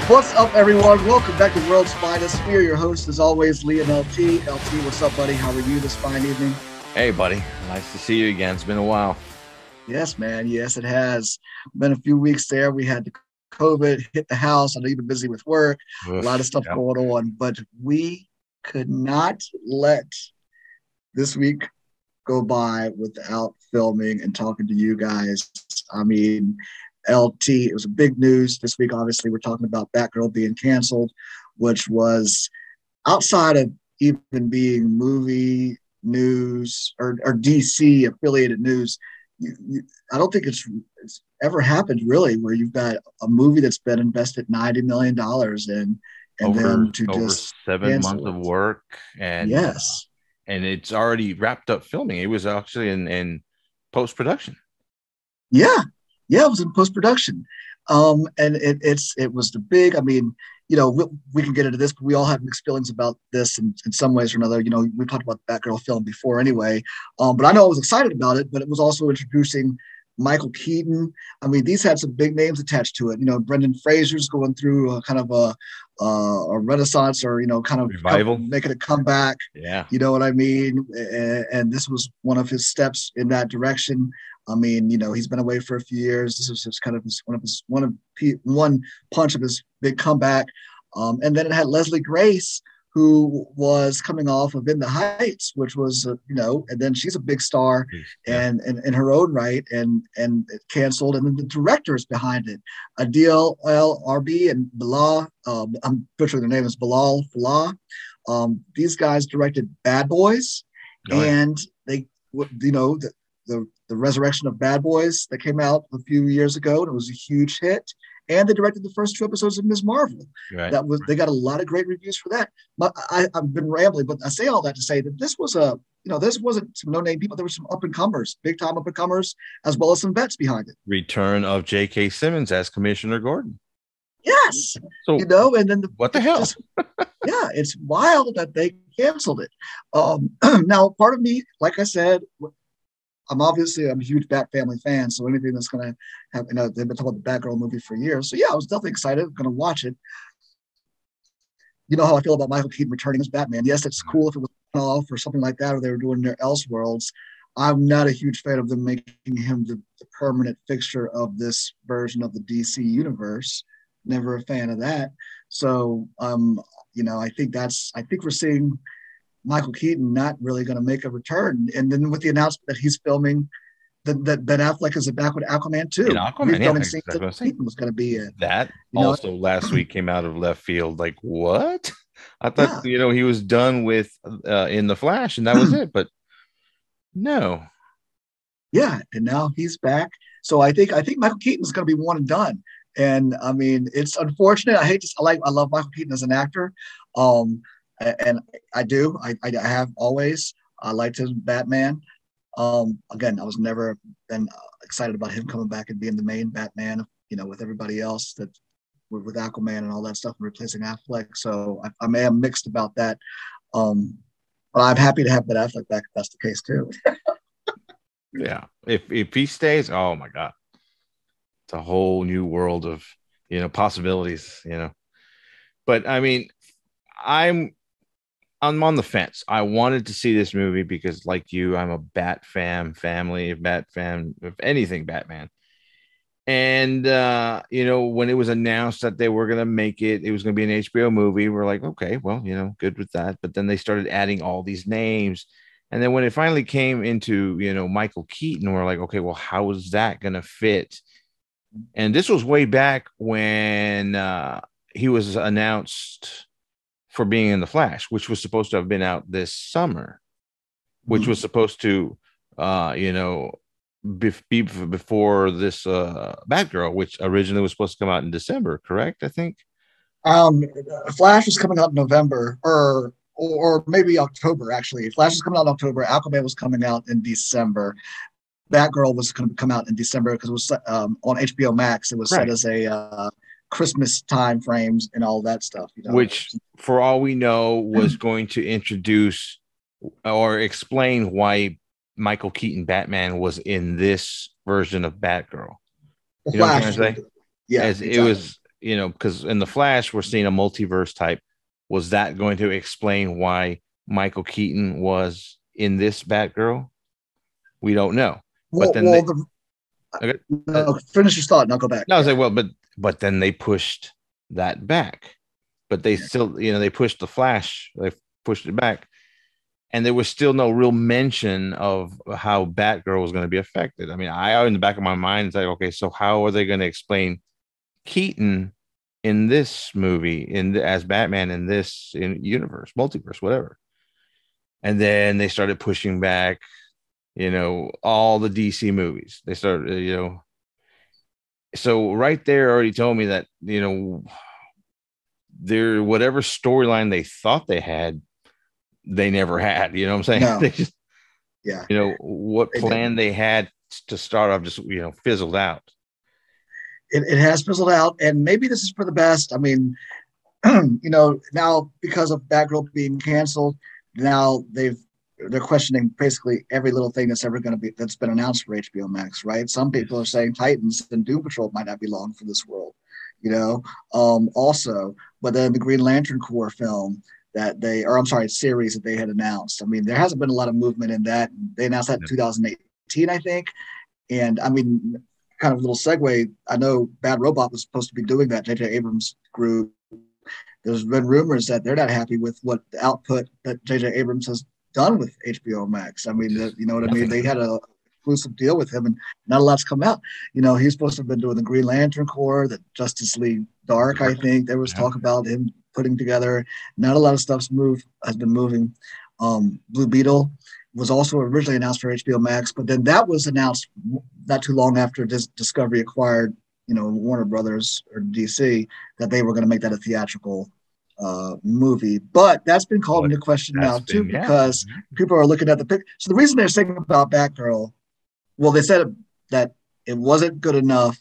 What's up, everyone? Welcome back to World's Finest. We are your hosts, as always, Lee and L.T. L.T., what's up, buddy? How are you this fine evening? Hey, buddy. Nice to see you again. It's been a while. Yes, man. Yes, it has. Been a few weeks there. We had the COVID hit the house. I know you've been busy with work, a lot of stuff going on, but we could not let this week go by without filming and talking to you guys. I mean, LT, it was a big news this week. Obviously, we're talking about Batgirl being canceled, which was outside of even being movie news or DC affiliated news. I don't think it's ever happened really where you've got a movie that's been invested $90 million in, and then to over just 7 months of work, and yes, and it's already wrapped up filming. It was actually in post production. Yeah, it was in post-production. And it was the big, I mean, you know, we can get into this, but we all have mixed feelings about this in some ways or another. You know, we talked about the Batgirl film before anyway. But I know I was excited about it, but it was also introducing Michael Keaton. I mean, these had some big names attached to it. You know, Brendan Fraser's going through a kind of a renaissance, or, you know, kind of revival, making a comeback. Yeah. You know what I mean? And this was one of his steps in that direction. I mean, you know, he's been away for a few years. This was just kind of one punch of his big comeback. And then it had Leslie Grace, who was coming off of In the Heights, which was, you know, and then she's a big star and in her own right, and it canceled. And then the directors behind it, Adil L.R.B. and Bilal, I'm butchering their name, is Bilal Fallah. These guys directed Bad Boys, and they, you know, the resurrection of Bad Boys that came out a few years ago, and it was a huge hit. And they directed the first 2 episodes of Ms. Marvel. Right. They got a lot of great reviews for that. But I've been rambling, but I say all that to say that this wasn't some no-name people. There were some up-and-comers, big-time up-and-comers, as well as some vets behind it. Return of J.K. Simmons as Commissioner Gordon. Yes. So, you know, and then what the hell? Yeah, it's wild that they canceled it. Now, part of me, like I said, I'm a huge Bat Family fan, so anything that's going to have, you know, they've been talking about the Batgirl movie for years. So yeah, I was definitely excited, going to watch it. You know how I feel about Michael Keaton returning as Batman. Yes, it's cool if it was off or something like that, or they were doing their Elseworlds. I'm not a huge fan of them making him the permanent fixture of this version of the DC universe. Never a fan of that. So, you know, I think we're seeing Michael Keaton not really going to make a return. And then with the announcement that he's filming, that Ben Affleck is back with Aquaman too. Keaton was going to be it. That also last week came out of left field. Like, what? I thought, you know, he was done with in the Flash and that was it. But no. Yeah, and now he's back. So I think Michael Keaton is going to be one and done. And I mean, it's unfortunate. I love Michael Keaton as an actor. And I do. I have always. I liked his Batman. Again, I was never been excited about him coming back and being the main Batman, you know, with everybody else that with Aquaman and all that stuff and replacing Affleck. So I may have mixed about that. But I'm happy to have Ben Affleck back if that's the case too. Yeah. If he stays, oh my God. It's a whole new world of, you know, possibilities, you know. But I mean, I'm on the fence. I wanted to see this movie because, like you, I'm a Bat family, Bat fan of anything Batman. And, you know, when it was announced that they were going to make it, it was going to be an HBO movie. We're like, okay, well, you know, good with that. But then they started adding all these names. And then when it finally came into, you know, Michael Keaton, we're like, okay, well, how is that going to fit? And this was way back when he was announced for being in the Flash, which was supposed to have been out this summer, which was supposed to, you know, be before this Batgirl, which originally was supposed to come out in December, correct? I think. Flash was coming out in November, or maybe October. Actually, Flash was coming out in October. Aquaman was coming out in December. Batgirl was going to come out in December because it was on HBO Max. It was set as a Christmas time frames and all that stuff, you know? Which, for all we know, was going to introduce or explain why Michael Keaton Batman was in this version of Batgirl. You know what I'm trying to say? Yeah, exactly. because in the Flash, we're seeing a multiverse type. Was that going to explain why Michael Keaton was in this Batgirl? We don't know. Well, but then okay. No, finish your thought and I'll go back. No, I was like, well, but then they pushed that back. But they still, they pushed the Flash. They pushed it back. And there was still no real mention of how Batgirl was going to be affected. I mean, I in the back of my mind, it's like, okay, so how are they going to explain Keaton in this movie, as Batman in this universe, multiverse, whatever? And then they started pushing back, all the DC movies. They started, so right there already told me that, their whatever storyline they thought they had, they never had. You know what I'm saying? No. They just, what plan they had to start off just, fizzled out. It has fizzled out, and maybe this is for the best. I mean, now because of Batgirl being canceled, now they're questioning basically every little thing that's been announced for HBO Max, right? Some people are saying Titans and Doom Patrol might not be long for this world, also, but then the Green Lantern Corps film series that they had announced. I mean, there hasn't been a lot of movement in that. They announced that in 2018, I think. And I mean, kind of a little segue, I know Bad Robot was supposed to be doing that, J.J. Abrams' group. There's been rumors that they're not happy with what the output that J.J. Abrams has done with HBO Max. I mean, you know what I mean? They had a exclusive deal with him and not a lot's come out. He's supposed to have been doing the Green Lantern Corps, the Justice League Dark, I think. There was talk about him putting together. Not a lot of stuff's has been moving. Blue Beetle was also originally announced for HBO Max, but then that was announced not too long after Discovery acquired, Warner Brothers or DC, that they were going to make that a theatrical movie. But that's been called into question now too, because people are looking at the picture. So the reason they're saying about Batgirl, well, they said that it wasn't good enough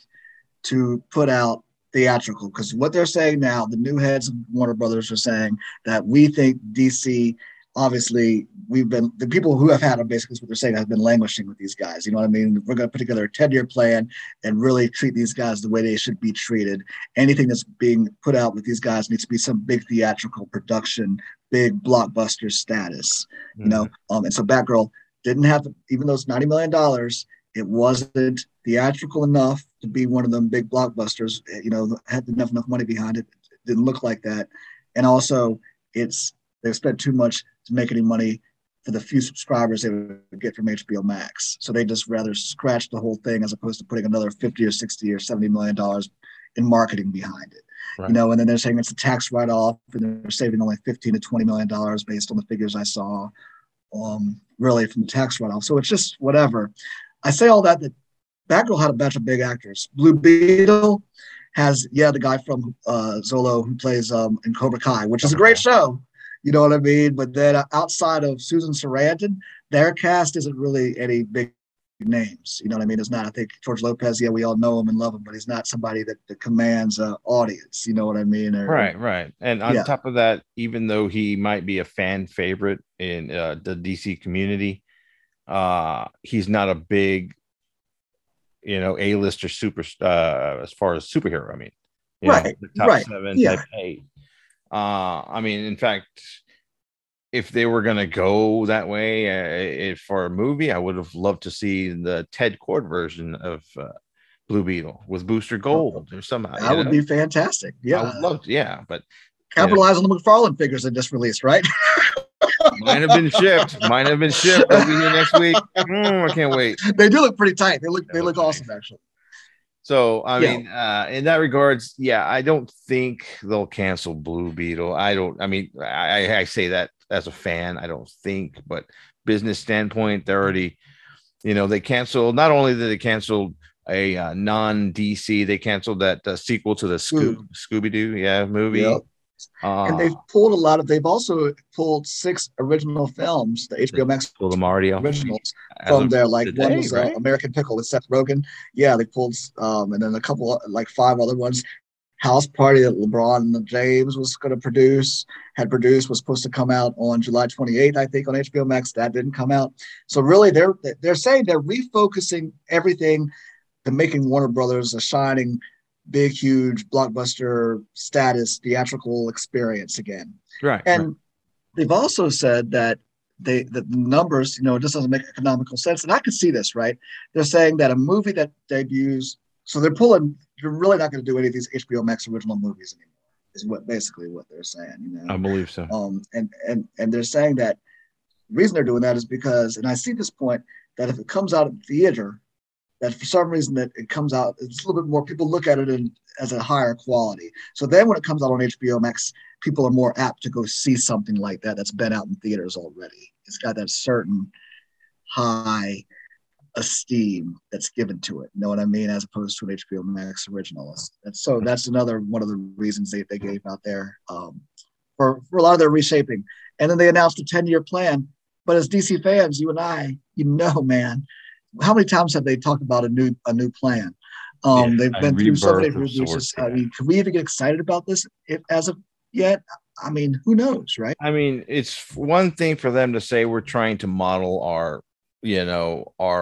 to put out theatrical, because what they're saying now, the new heads of Warner Brothers are saying that we think DC, obviously, the people who have had them, basically what they're saying, have been languishing with these guys. You know what I mean? We're going to put together a 10-year plan and really treat these guys the way they should be treated. Anything that's being put out with these guys needs to be some big theatrical production, big blockbuster status, and so Batgirl didn't have to, even though it's $90 million, it wasn't theatrical enough to be one of them big blockbusters, had enough money behind it. It didn't look like that. And also they've spent too much to make any money for the few subscribers they would get from HBO Max. So they just rather scratch the whole thing as opposed to putting another 50 or 60 or $70 million in marketing behind it. Right. And then they're saying it's a tax write-off, and they're saving only $15 to $20 million based on the figures I saw, really from the tax write-off. So it's just whatever. I say all that Batgirl had a bunch of big actors. Blue Beetle has, the guy from Zolo who plays in Cobra Kai, which is a great show. You know what I mean? But then outside of Susan Sarandon, their cast isn't really any big names. You know what I mean? It's not, I think George Lopez, we all know him and love him, but he's not somebody that commands an audience. You know what I mean? Right. And on top of that, even though he might be a fan favorite in the DC community, he's not a big, A-lister superstar as far as superhero. I mean, the top 7, type 8. I mean, in fact, if they were going to go that way for a movie, I would have loved to see the Ted Kord version of Blue Beetle with Booster Gold or something. That would be fantastic. Yeah, I would love to. But capitalize on the McFarlane figures they just released, right? Mine have been shipped. They'll be here next week. I can't wait. They do look pretty tight. They look awesome, actually. So, I mean, in that regards, I don't think they'll cancel Blue Beetle. I say that as a fan, I don't think, but business standpoint, they're already, they canceled, not only did they cancel a non-DC, they canceled that sequel to the Scooby-Doo movie. Yep. And they've also pulled 6 original films, the HBO Max pulled them already originals from there. Like today, one was American Pickle with Seth Rogen. Yeah, they pulled, and then a couple, like 5 other ones. House Party that LeBron James was going to was supposed to come out on July 28th, I think, on HBO Max. That didn't come out. So really, they're saying they're refocusing everything to making Warner Brothers a shining big, huge blockbuster status theatrical experience again. Right. And they've also said that the numbers, it just doesn't make economical sense. And I could see this, right? They're saying that a movie that debuts, so they're really not going to do any of these HBO Max original movies anymore, is basically what they're saying, I believe so. And they're saying that the reason they're doing that is because, and I see this point, that if it comes out in theater, that for some reason that it comes out, it's a little bit more, people look at it as a higher quality. So then when it comes out on HBO Max, people are more apt to go see something like that that's been out in theaters already. It's got that certain high esteem that's given to it. You know what I mean? As opposed to an HBO Max original. So that's another one of the reasons they gave out there for a lot of their reshaping. And then they announced a 10-year plan. But as DC fans, you and I, man, how many times have they talked about a new plan? They've been through so many releases. I mean, can we even get excited about this as of yet? I mean, who knows, right? I mean, it's one thing for them to say we're trying to model our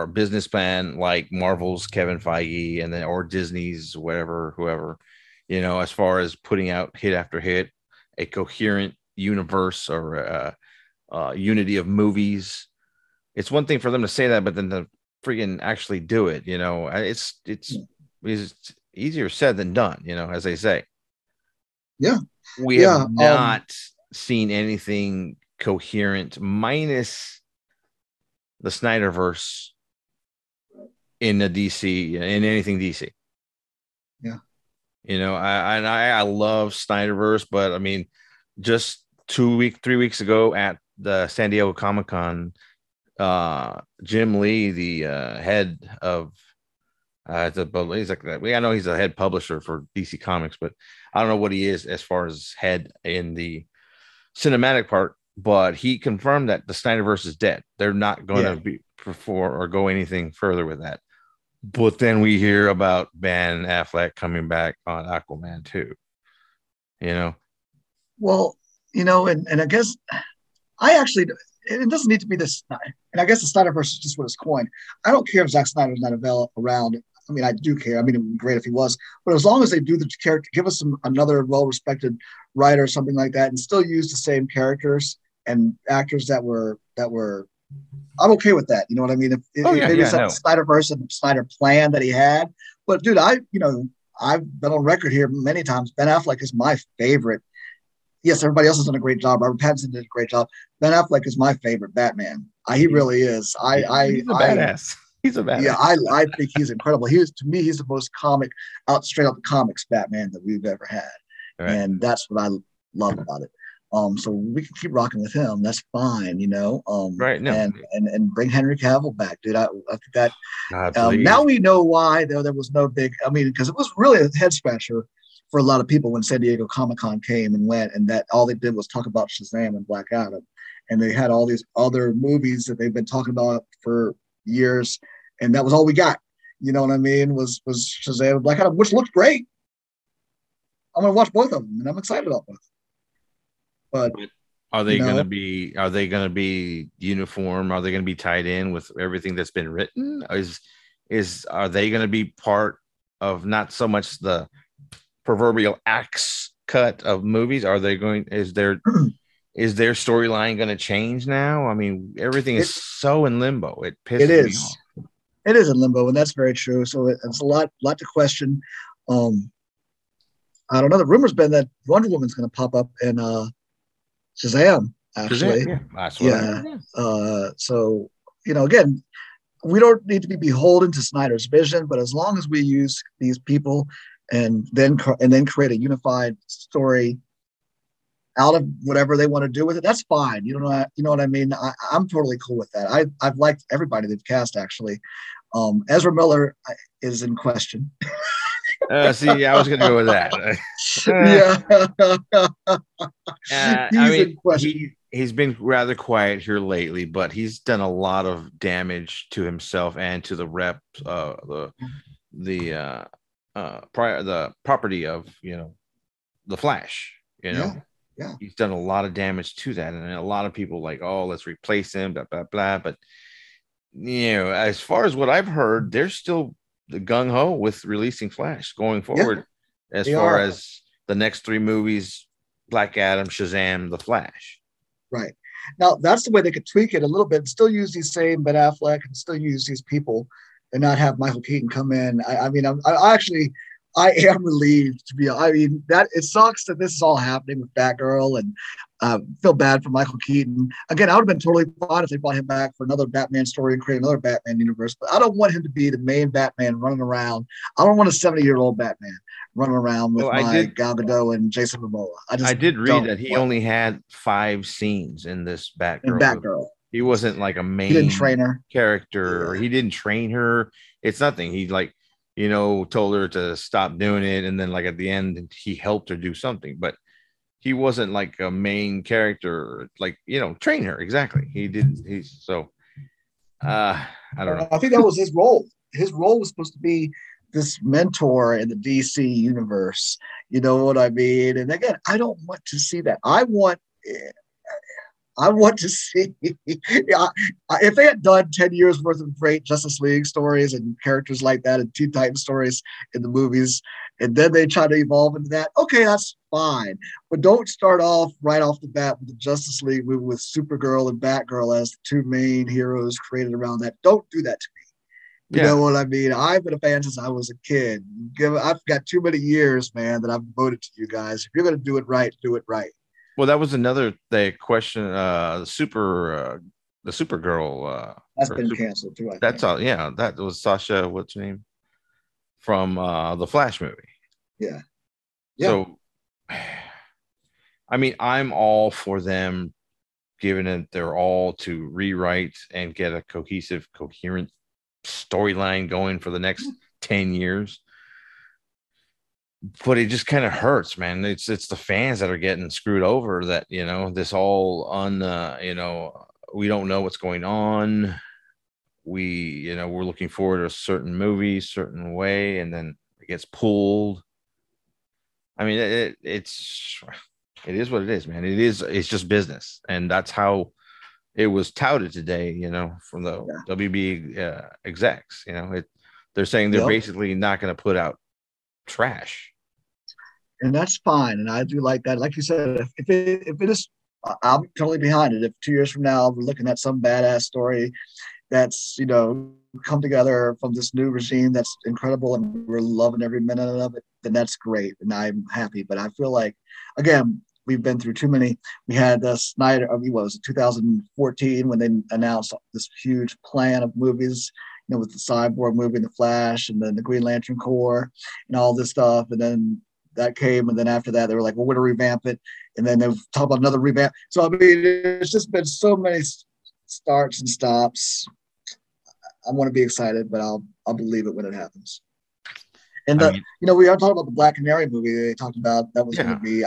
business plan like Marvel's Kevin Feige and then or Disney's whoever, as far as putting out hit after hit, a coherent universe or unity of movies. It's one thing for them to say that, but then to freaking actually do it, it's easier said than done, as they say. Yeah. We have not seen anything coherent minus the Snyderverse in the DC, in anything DC. Yeah. I love Snyderverse, but I mean, just 3 weeks ago at the San Diego Comic-Con, Jim Lee, the head of he's like that. I know he's a head publisher for DC Comics, but I don't know what he is as far as head in the cinematic part. But he confirmed that the Snyderverse is dead. They're not going to be before or go anything further with that. But then we hear about Ben Affleck coming back on Aquaman 2. Well, and I guess it doesn't need to be this. And I guess the Snyderverse is just what it's coined. I don't care if Zack Snyder's not around. I mean, I do care. I mean, it would be great if he was. But as long as they do the character, give us another well-respected writer or something like that, and still use the same characters and actors that were. I'm okay with that. You know what I mean? Maybe it's not the Snyderverse and the Snyder plan that he had. But dude, I've been on record here many times. Ben Affleck is my favorite. Yes, everybody else has done a great job. Robert Pattinson did a great job. Ben Affleck is my favorite Batman. He really is. He's a badass. He's a badass. Yeah, I think he's incredible. He's the most straight out the comics Batman that we've ever had. Right. And that's what I love about it. So we can keep rocking with him. That's fine, right. No. And bring Henry Cavill back, dude. I think that now we know why there was no big. I mean, because it was really a head scratcher for a lot of people when San Diego Comic-Con came and went, and that all they did was talk about Shazam and Black Adam, and they had all these other movies that they've been talking about for years, and that was all we got. You know what I mean? Was Shazam and Black Adam, which looked great. I'm gonna watch both of them, and I'm excited about both. But are they going to be? Are they going to be uniform? Are they going to be tied in with everything that's been written? Are they going to be part of not so much the proverbial axe cut of movies? Are they going? Is their storyline going to change now? I mean, everything is so in limbo. It pisses me off. It is in limbo, and that's very true. So it's a lot to question. I don't know. The rumor's been that Wonder Woman's going to pop up in Shazam, actually. So, again, we don't need to be beholden to Snyder's vision, but as long as we use these people and then create a unified story out of whatever they want to do with it, that's fine. You know what I mean? I'm totally cool with that. I've liked everybody they've cast, actually. Ezra Miller is in question. See, I was going to go with that. He's been rather quiet here lately, but he's done a lot of damage to himself and to the the property of the Flash. He's done a lot of damage to that, and a lot of people like, oh, let's replace him, blah blah blah. But as far as what I've heard, they're still the gung ho with releasing Flash going forward. as They far are. as the next three movies: Black Adam, Shazam, The Flash. Right. Now that's the way they could tweak it a little bit, still use these same Ben Affleck and still use these people and not have Michael Keaton come in. I mean, I actually, I am relieved to be, I mean, that it sucks that this is all happening with Batgirl and feel bad for Michael Keaton. Again, I would have been totally fine if they brought him back for another Batman story and create another Batman universe, but I don't want him to be the main Batman running around. I don't want a 70-year-old Batman running around with Well, my Gal Gadot and Jason Momoa. I I just did read don't that he want only had 5 scenes in this in Batgirl movie. Batgirl. He wasn't like a He didn't train main her. character, or Yeah. he didn't train her. It's nothing. He like, told her to stop doing it, and then like at the end, he helped her do something. But he wasn't like a main character, like train her exactly. He did. He's so. I don't know. I think that was his role. His role was supposed to be this mentor in the DC universe. You know what I mean? And again, I don't want to see that. I want to see if they had done 10 years worth of great Justice League stories and characters like that and Teen Titan stories in the movies, and then they try to evolve into that. Okay, that's fine. But don't start off right off the bat with the Justice League movie with Supergirl and Batgirl as the two main heroes created around that. Don't do that to me. You Yeah. know what I mean? I've been a fan since I was a kid. I've got too many years, man, that I've devoted to you guys. If you're going to do it right, do it right. Well, that was another question. The Supergirl. That's been canceled too, I That's think. all. Yeah, that was Sasha. What's her name from the Flash movie? Yeah. Yeah. So, I mean, I'm all for them giving it their all to rewrite and get a cohesive, coherent storyline going for the next 10 years. But it just kind of hurts, man. It's the fans that are getting screwed over. That this all on. We don't know what's going on. We're looking forward to a certain movie, certain way, and then it gets pulled. I mean, it is what it is, man. It's just business, and that's how it was touted today. From the WB execs. They're saying they're basically not going to put out trash. And that's fine. And I do like that. Like you said, if it is, I'm totally behind it. If 2 years from now we're looking at some badass story that's come together from this new regime that's incredible and we're loving every minute of it, then that's great. And I'm happy. But I feel like, again, we've been through too many. We had the Snyder, what was it, 2014, when they announced this huge plan of movies, with the Cyborg movie and the Flash and then the Green Lantern Corps and all this stuff. And then that came, and then after that, they were like, "Well, we're going to revamp it," and then they've talked about another revamp. So I mean, it's just been so many starts and stops. I want to be excited, but I'll believe it when it happens. And we are talking about the Black Canary movie they talked about that was going to be.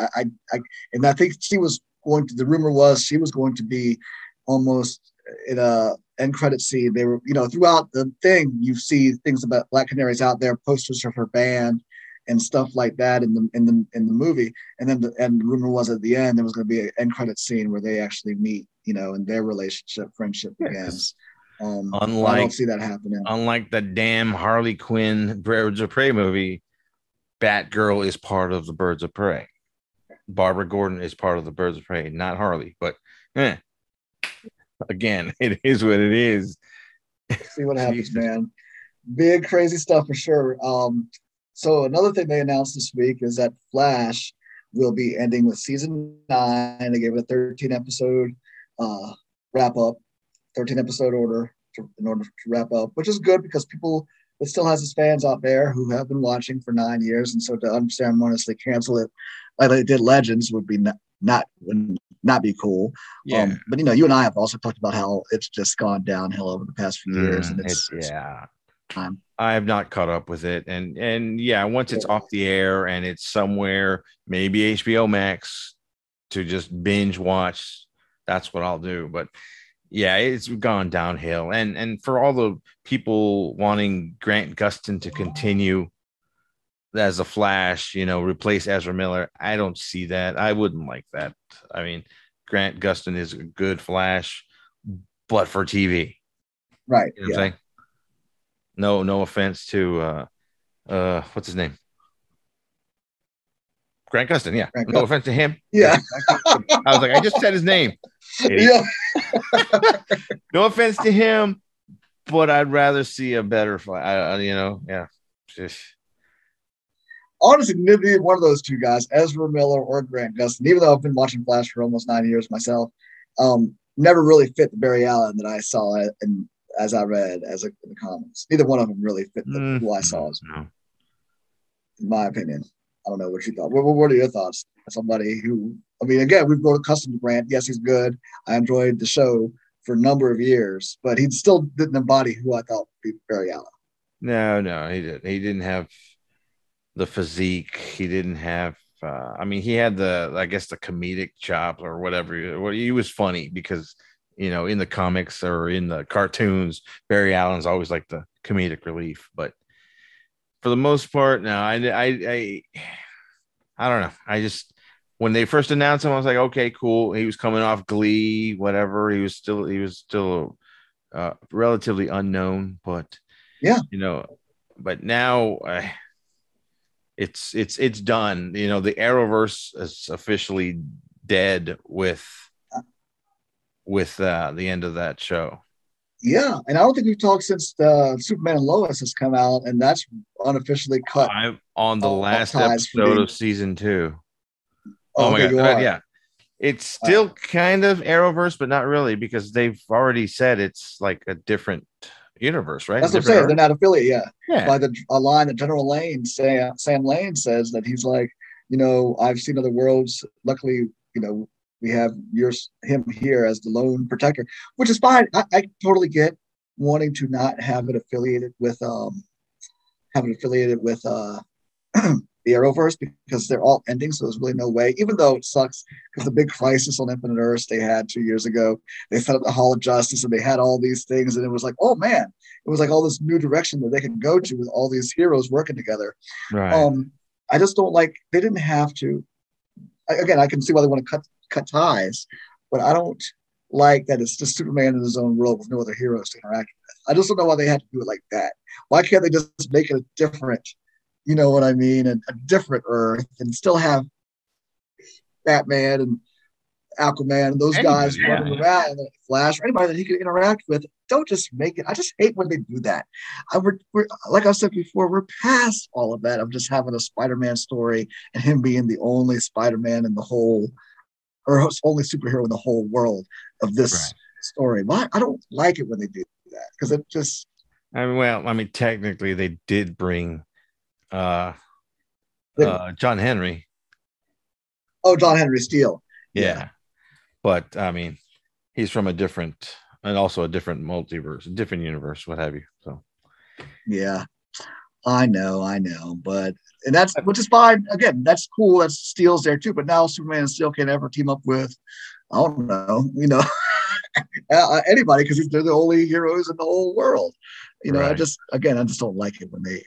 And I think she was going to. The rumor was she was going to be almost in a end credit scene. They were, throughout the thing, you see things about Black Canaries out there, posters of her band and stuff like that in the movie. And then the rumor was at the end there was going to be an end credit scene where they actually meet, and their friendship begins. I don't see that happening. Unlike the damn Harley Quinn Birds of Prey movie, Batgirl is part of the Birds of Prey. Barbara Gordon is part of the Birds of Prey, not Harley. But again, it is what it is. See what happens, man. Big crazy stuff for sure. So another thing they announced this week is that Flash will be ending with season 9. They gave it a 13-episode wrap up, 13-episode order in order to wrap up, which is good because it still has its fans out there who have been watching for 9 years, and so to unceremoniously cancel it like they did Legends would be not be cool. Yeah. But you and I have also talked about how it's just gone downhill over the past few years, and it's time. I have not caught up with it, and once it's off the air and it's somewhere, maybe HBO Max, to just binge watch, that's what I'll do. But it's gone downhill, and for all the people wanting Grant Gustin to continue as a Flash, replace Ezra Miller, I don't see that. I wouldn't like that. I mean, Grant Gustin is a good Flash, but for TV, right? You know what I'm saying? No offense to what's his name? Grant Gustin, yeah. Grant No Gustin. offense to him. Yeah. I was like, I just said his name. Yeah. No offense to him, but I'd rather see a better fight. Yeah. Honestly, neither one of those two guys, Ezra Miller or Grant Gustin, even though I've been watching Flash for almost 9 years myself, never really fit the Barry Allen that I saw and as I read in the comics. Neither one of them really fit who I saw, in my opinion. I don't know what you thought. What are your thoughts? Somebody who, I mean, again, we've grown accustomed to Grant. Yes, he's good. I enjoyed the show for a number of years, but he still didn't embody who I thought would be Barry Allen. No, he didn't. He didn't have the physique. He didn't have. He had the comedic chop or whatever. He was funny because in the comics or in the cartoons, Barry Allen's always like the comedic relief. But for the most part, no, I don't know. I just, when they first announced him, I was like, okay, cool. He was coming off Glee, whatever. He was still relatively unknown, but yeah, but now it's done. The Arrowverse is officially dead with the end of that show. Yeah, and I don't think we've talked since Superman and Lois has come out, and that's unofficially cut. I'm on the last episode of season 2. Oh my God! Yeah, it's still kind of Arrowverse, but not really, because they've already said it's like a different universe, right? That's what I'm saying. They're not affiliated. Yeah. By a line that General Lane, Sam Lane says that he's like, I've seen other worlds. Luckily, we have him here as the lone protector, which is fine. I totally get wanting to not have it affiliated with the Arrowverse, because they're all ending, so there's really no way. Even though it sucks, because the big crisis on Infinite Earths they had 2 years ago, they set up the Hall of Justice and they had all these things, and it was like, oh man, it was like all this new direction that they could go to with all these heroes working together. Right. I just don't like, they didn't have to. Again, I can see why they want to cut ties, but I don't like that it's just Superman in his own world with no other heroes to interact with. I just don't know why they had to do it like that. Why can't they just make it a different, you know what I mean, a different Earth, and still have Batman and Aquaman and those guys running around, and Flash, or anybody that he could interact with? Don't just make it. I just hate when they do that. We're like I said before, we're past all of that of just having a Spider-Man story and him being the only Spider-Man in the whole, or only superhero in the whole world of this story. Why? I don't like it when they do that, because it just. Technically, they did bring John Henry. Oh, John Henry Steele. Yeah. But he's from a different multiverse, a different universe, what have you. So yeah, I know, but which is fine. Again, that's cool. That's Steele's there too. But now Superman and Steel can't ever team up with, I don't know, anybody, because they're the only heroes in the whole world. I just don't like it when they.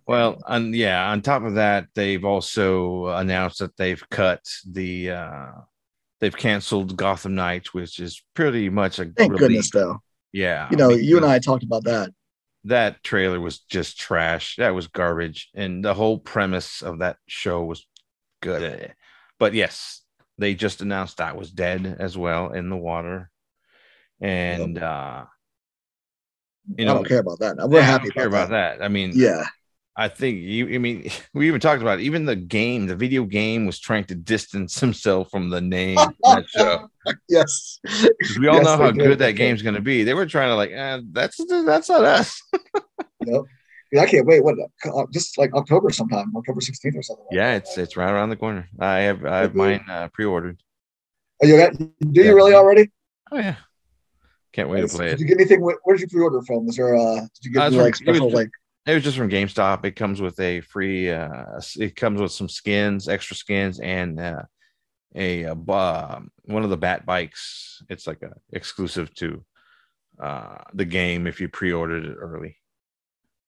On top of that, they've also announced that they've canceled Gotham Knights, which is pretty much a thank goodness though. Yeah, you and I talked about that. That trailer was just trash. That was garbage, and the whole premise of that show was good. But yes, they just announced that was dead as well, in the water, and I don't care about that. We're happy about that. I think we even talked about it. Even the video game was trying to distance himself from the name of that show. Yes. We all know how good that game's going to be. They were trying to that's not us. Yep. Yeah, I can't wait. What? Just like October 16th or something. It's right around the corner. I have mine pre-ordered. Oh, you really already? Oh yeah. Can't wait to play it. Did you get anything? Where did you pre-order from? Was there did you get special like? It was just from GameStop. It comes with a free. It comes with some skins, extra skins, and one of the Bat bikes. It's like a exclusive to the game if you pre-ordered it early.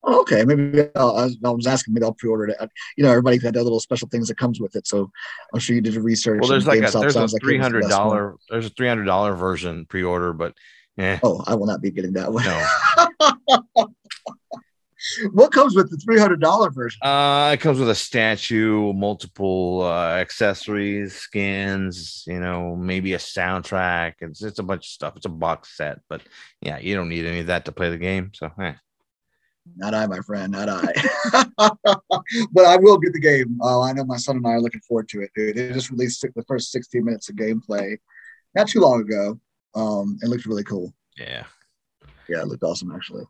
Oh, okay, maybe I was asking. Maybe I'll pre-order it. Everybody's got their little special things that comes with it. So I'm sure you did a research. Well, there's a $300 there's a $300 version pre-order, but Oh, I will not be getting that one. No. What comes with the $300 version? It comes with a statue, multiple accessories, skins, maybe a soundtrack. It's a bunch of stuff. It's a box set, but yeah, you don't need any of that to play the game. So, Not I, my friend, not I. But I will get the game. I know my son and I are looking forward to it, dude. They just released the first 16 minutes of gameplay not too long ago. It looked really cool. Yeah, it looked awesome actually.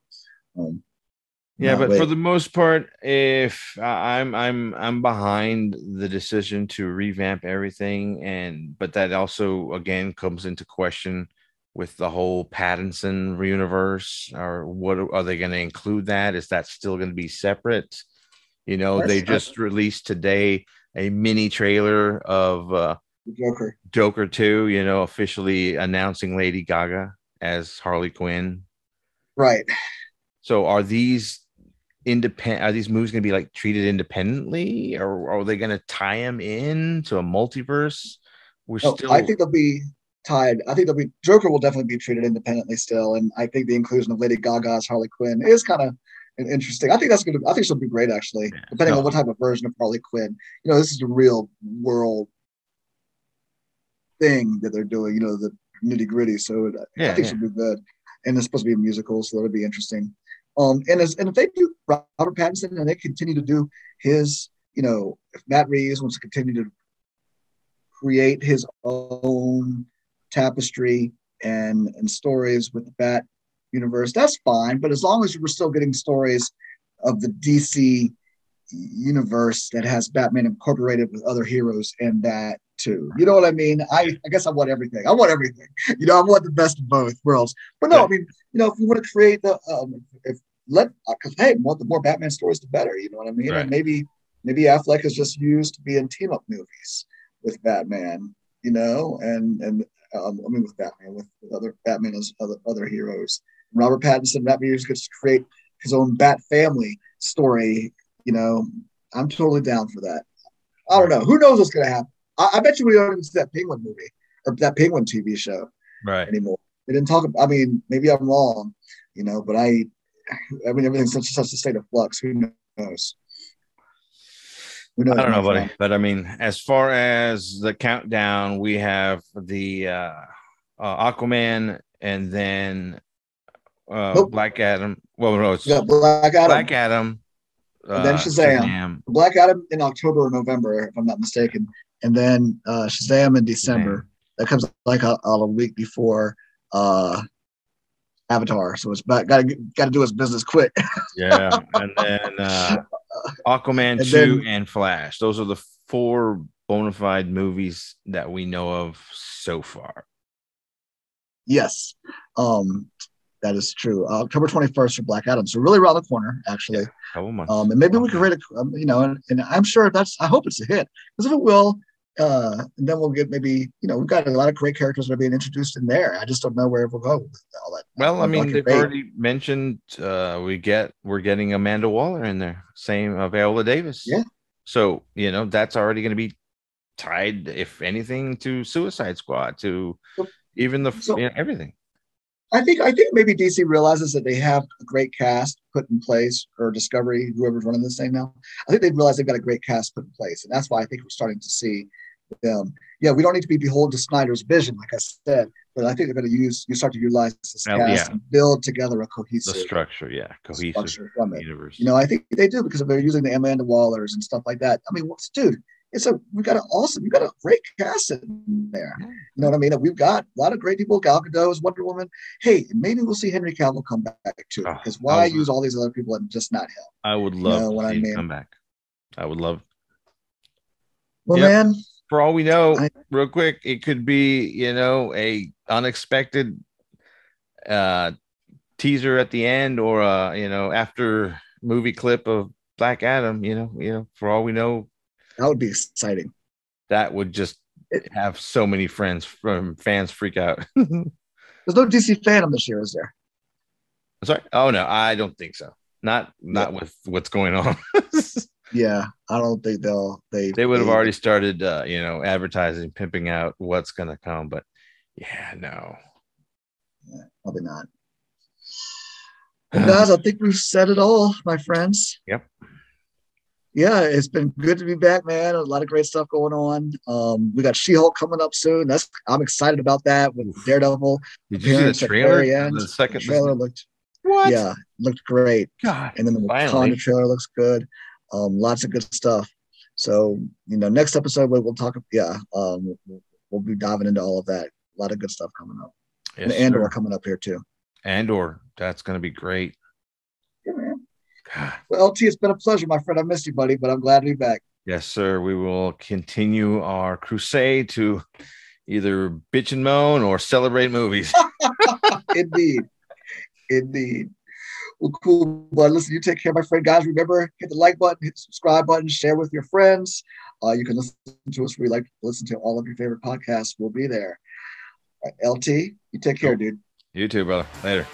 But for the most part, if I'm behind the decision to revamp everything, but that also again comes into question with the whole Pattinson universe, or what are they going to include that? Is that still going to be separate? They just released today a mini trailer of Joker 2, officially announcing Lady Gaga as Harley Quinn. Right. So are these movies going to be like treated independently, or are they going to tie them in to a multiverse? I think they'll be tied. I think Joker will definitely be treated independently still, and I think the inclusion of Lady Gaga as Harley Quinn is kind of interesting. I think she'll be great actually, depending on what type of version of Harley Quinn. This is the real world thing that they're doing. The nitty gritty. So I think she'll be good, and it's supposed to be a musical, so that'll be interesting. And if they do Robert Pattinson and they continue to do his, if Matt Reeves wants to continue to create his own tapestry and stories with the Bat universe, that's fine. But as long as we're still getting stories of the DC universe that has Batman incorporated with other heroes in that too. You know what I mean? I guess I want everything. I want everything. I want the best of both worlds. But no, I mean, if we want to create the because the more Batman stories, the better. You know what I mean? Right. And maybe Affleck is just used to be in team up movies with Batman. With Batman, with other Batman as other heroes. Robert Pattinson, Matt Reeves gets to create his own Bat family story. I'm totally down for that. I don't know. Who knows what's going to happen? I bet you we don't even see that Penguin movie or that Penguin TV show anymore. They didn't talk about, maybe I'm wrong, but everything's such a state of flux. Who knows? I don't know, buddy. But as far as the countdown, we have the Aquaman and then Black Adam. Well, no, it's Black Adam. Black Adam. And then Shazam. Black Adam in October or November, if I'm not mistaken. And then Shazam in December. That comes like a week before Avatar. So it's got to do its business quick. Yeah. And then Aquaman 2 and Flash. Those are the 4 bona fide movies that we know of so far. Yes. That is true. October 21st for Black Adam. So really around the corner, actually. Yeah, couple months. And maybe we could rate it, and I'm sure I hope it's a hit. Because if it will, and then we'll get maybe, we've got a lot of great characters that are being introduced in there. I just don't know where we'll go with all that. Well, they've already mentioned we're getting Amanda Waller in there. Same Viola Davis. Yeah. So, that's already going to be tied, if anything, to Suicide Squad, to even everything. I think maybe DC realizes that they have a great cast put in place, or Discovery, whoever's running this thing now. I think they realize they've got a great cast put in place, and that's why I think we're starting to see them. Yeah, we don't need to be beholden to Snyder's vision, like I said, but I think they're going to start to utilize this cast and build together a cohesive structure from it. Universe. I think they do, because if they're using the Amanda Wallers and stuff like that. Dude. We've got a great cast in there. You know what I mean? We've got a lot of great people. Gal Gadot, Wonder Woman. Hey, maybe we'll see Henry Cavill come back too. Because why use all these other people and just not him? I would love to see him come back. I would love. Well, man, for all we know, real quick, it could be a unexpected teaser at the end, or after movie clip of Black Adam. For all we know. That would be exciting. That would just have so many fans freak out. There's no DC Phantom this year, is there? I'm sorry? Oh, no, I don't think so. Not with what's going on. Yeah, I don't think they would have already started, advertising, pimping out what's going to come. But yeah, no. Yeah, probably not. Well, guys, I think we've said it all, my friends. Yep. Yeah, it's been good to be back, man. A lot of great stuff going on. We got She-Hulk coming up soon. I'm excited about that with Daredevil. Did you see the trailer? The second trailer looked what? Yeah, looked great. God, and then the Wakanda trailer looks good. Lots of good stuff. So next episode we'll talk. We'll be diving into all of that. A lot of good stuff coming up. Yes, and Andor coming up here too. Andor, that's going to be great. Yeah, man. Well, LT, it's been a pleasure, my friend. I missed you, buddy, but I'm glad to be back. Yes, sir. We will continue our crusade to either bitch and moan or celebrate movies. Indeed. Well, cool. But listen, you take care, my friend. Guys, remember, hit the like button, hit the subscribe button, share with your friends. You can listen to us where you like to listen to all of your favorite podcasts. We'll be there. All right, LT, you take care, dude. You too, brother. Later.